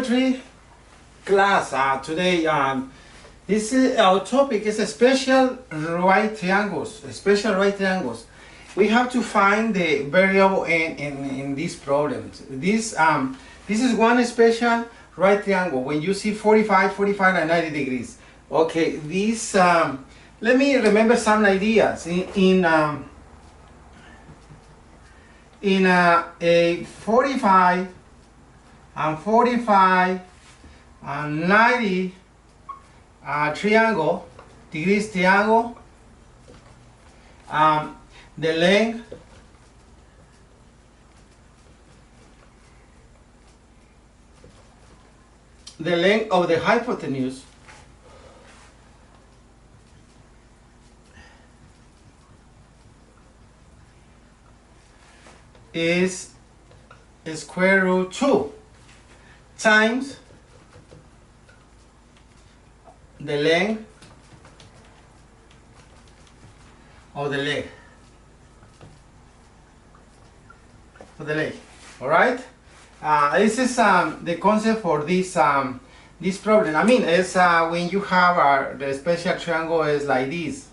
Geometry class. Today this is our topic is special right triangles. Special right triangles. We have to find the variable in these problems. This is one special right triangle. When you see 45, 45 and 90 degrees. Okay, this let me remember some ideas in a 45 and 45 and 90 triangle, degrees triangle, the length of the hypotenuse is square root 2 times the length of the leg. All right. This is the concept for this this problem. I mean, it's when you have the special triangle is like this.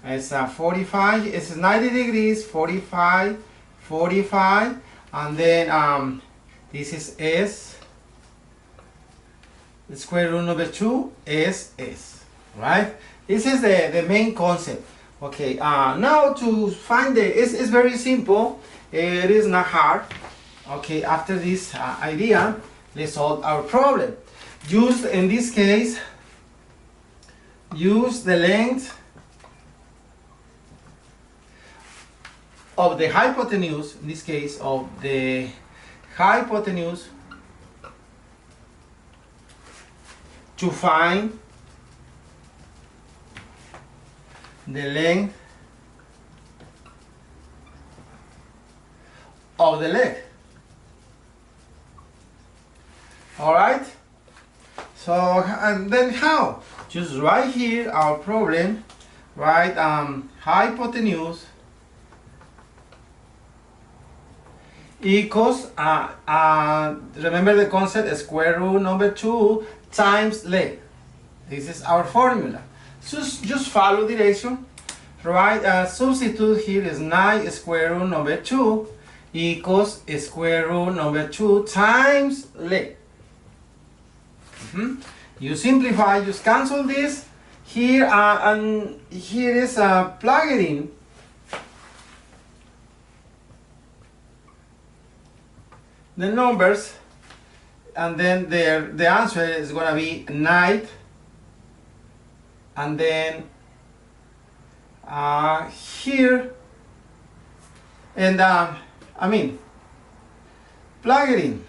It's 45. It's 90 degrees. 45, 45, and then this is S. The square root number 2 is S, right? This is the main concept. Okay, now to find it's very simple. It is not hard. Okay, after this idea, let's solve our problem. Use, in this case, use the length of the hypotenuse, in this case of the hypotenuse, to find the length of the leg. All right. So and then how? Just right here our problem, right? Hypotenuse equals remember the concept, square root number 2 times leg. This is our formula. So just follow direction, right? Substitute here is 9 square root number 2 equals square root number 2 times leg. You simplify, just cancel this here, and here is plug it in. The numbers, and then the answer is going to be 9, and then here, and I mean, plug it in.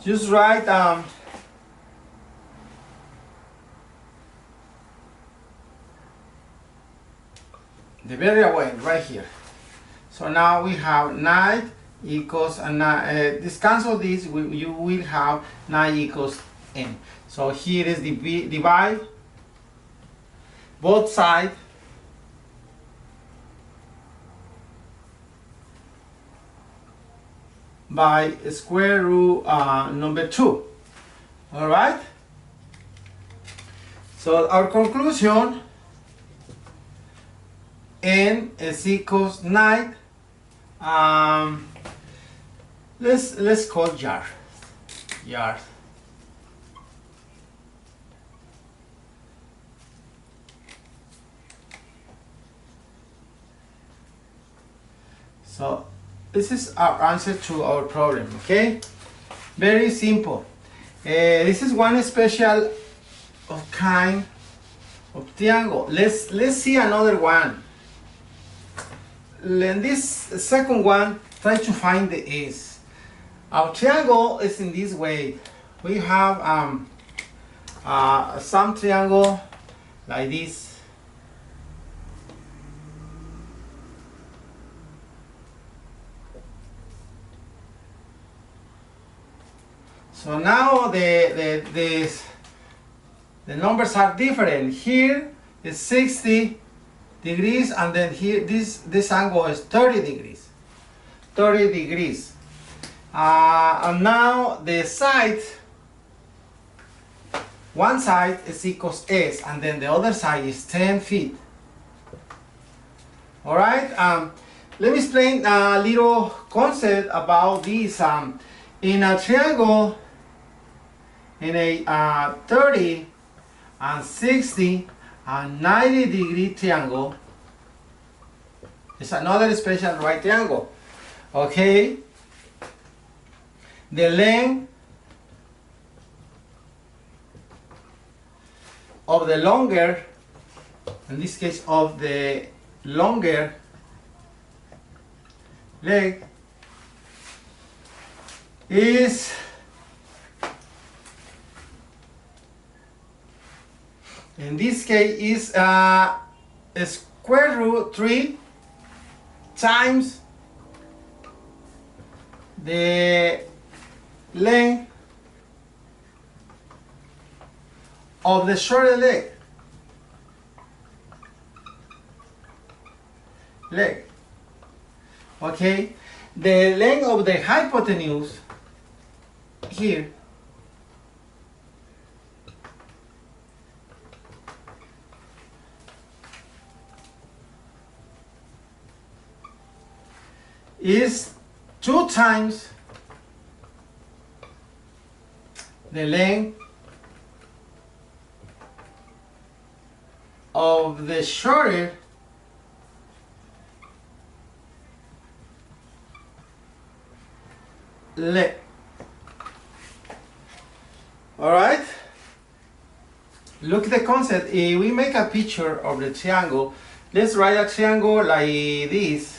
Just write the variable right here. So now we have 9 equals, and this cancel this, you will have 9 equals n. So here is the divide both sides by square root number 2. All right. So our conclusion, n is equals 9. Let's call yard. So this is our answer to our problem. Okay, very simple. This is one special of kind of triangle. Let's see another one. In this second one, try to find the S. Our triangle is in this way. We have some triangle like this. So now the numbers are different. Here is 60 degrees, and then here this angle is 30 degrees. And now the side, one side is equals S, and then the other side is 10 feet. All right. Let me explain a little concept about this. In a triangle, in a 30 and 60 and 90-degree triangle, it's another special right triangle. Okay. The length of the longer, in this case of the longer leg, is in this case is square root 3 times the length of the shorter leg. Okay, the length of the hypotenuse here is 2 times the length of the shorter leg. All right, look at the concept. If we make a picture of the triangle, let's write a triangle like this.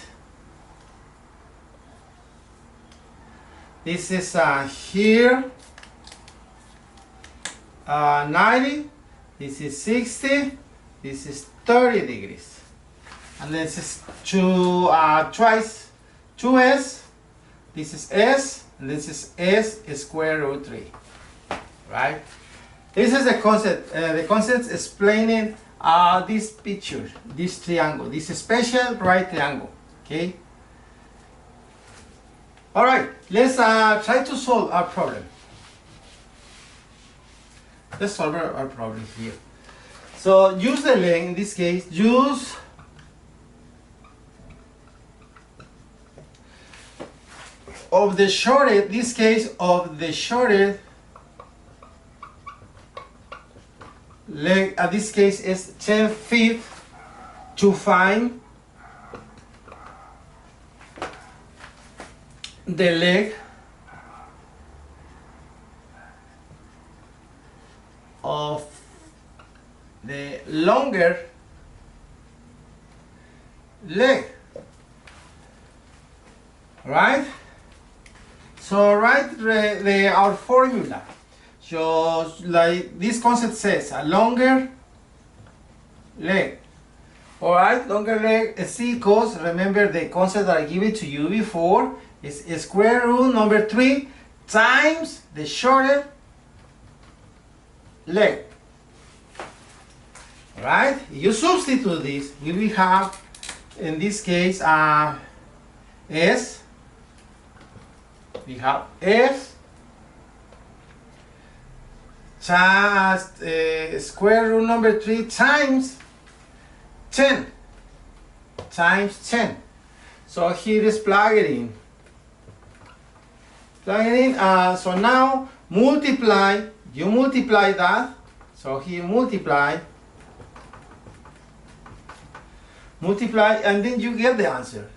This is here 90, this is 60, this is 30 degrees, and this is twice 2s, this is s, and this is s square root 3, right? This is the concept. The concept explaining this picture, this triangle, this special right triangle. Okay. All right. Let's try to solve our problem. Let's solve our problem here. So use the length. In this case, use of the shorted. This case of the shorted leg, this case is 10 feet to find the leg of the longer leg, right? So write our formula. So like this concept says, a longer leg. All right, longer leg is equals, remember the concept that I gave it to you before, is square root number 3 times the shorter leg. All right, you substitute this, we will have, in this case, s. We have s times square root number 3 times 10 times 10. So here is plug it in. Plug it in. So now multiply. You multiply that. So here multiply, and then you get the answer.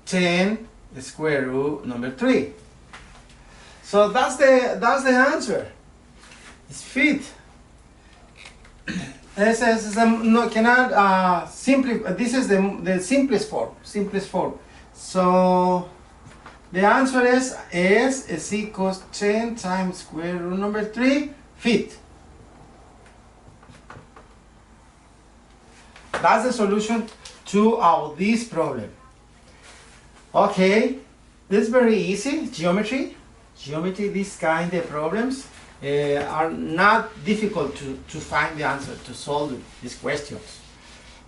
10 square root number 3. So that's the answer. It's feet. This is cannot simply. This is the simplest form. So the answer is s is equals 10 times square root number 3 feet. That's the solution to this problem. Okay, this is very easy. Geometry, these kind of problems are not difficult to find the answer, to solve these questions.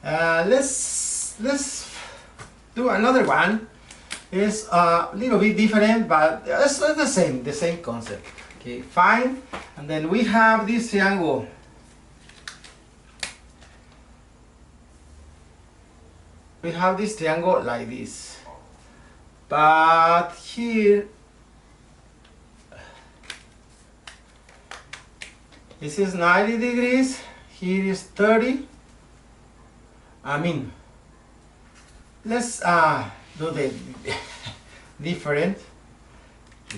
Let's do another one. is a little bit different, but it's the same concept. Okay, fine. And then we have this triangle. We have this triangle like this, but here this is 90 degrees, here is 30. I mean, let's do the different.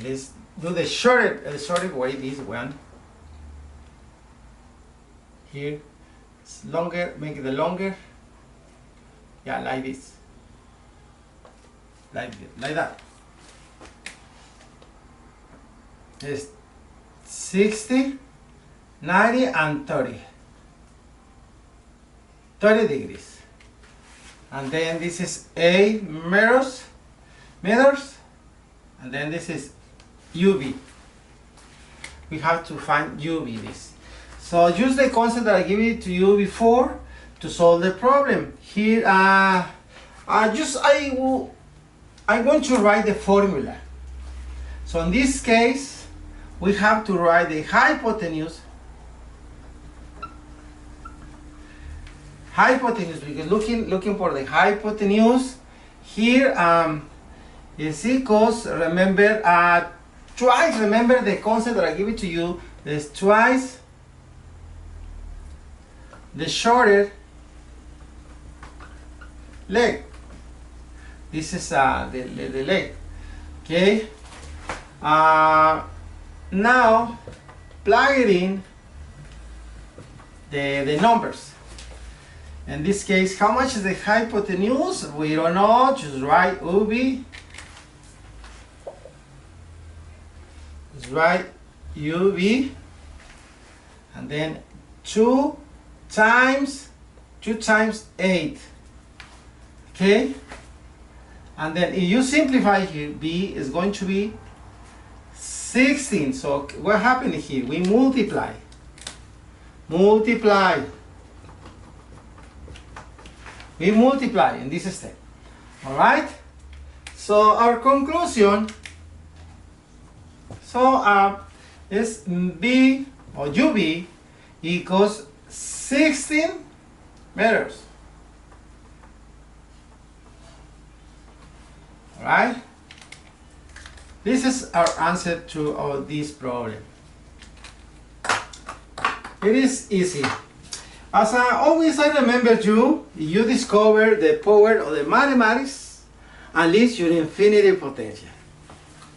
Let's do the shorter way, this one. Here, it's longer, make it longer. Yeah, like this. Like that. It's 60, 90, and 30. 30 degrees. And then this is 8 meters. And then this is UV. We have to find UV this. So use the concept that I gave it to you before to solve the problem. Here, I'm going to write the formula. So in this case, we have to write the hypotenuse. Because looking for the hypotenuse here is equals, remember, twice, remember the concept that I give it to you, is twice the shorter leg. This is the leg. Okay. Now plug it in the numbers. In this case, how much is the hypotenuse? We don't know. Just write UV. Just write UV, and then 2 times 8. Okay, and then if you simplify here, B is going to be 16. So what happened here? We multiply. We multiply in this step. All right. So our conclusion. So is B or UV equals 16 meters. Right? This is our answer to this problem. It is easy. As always, I remember you discover the power of the mathematics, unleash your infinite potential.